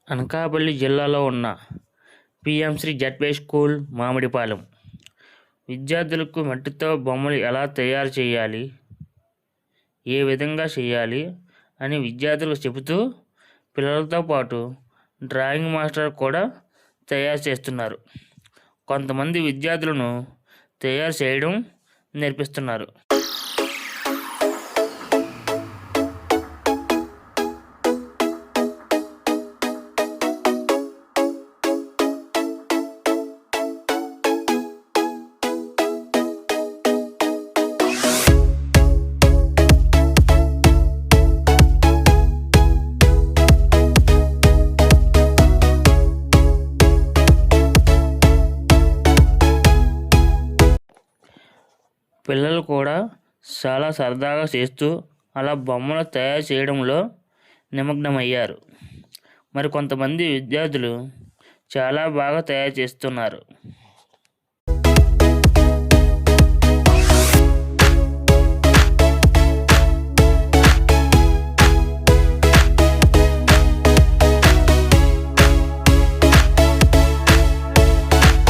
అనకాపల్లి జిల్లాలో ఉన్న PM SHRI ZP school Mamidipalem విద్యార్థులకు మట్టితో బొమ్మలు ఎలా తయారు చేయాలి, ఏ విధంగా చేయాలి అని విద్యార్థులకు చెబుతూ పిల్లలతో పాటు డ్రాయింగ్ మాస్టర్ కూడా తయారు చేస్తున్నారు. కొంతమంది విద్యార్థులను తయారు చేయడం నేర్పిస్తున్నారు. పిల్లలు కూడా చాలా సరదాగా చేస్తూ అలా బొమ్మలు తయారు చేయడంలో నిమగ్నమయ్యారు. మరి కొంతమంది విద్యార్థులు చాలా బాగా తయారు చేస్తున్నారు.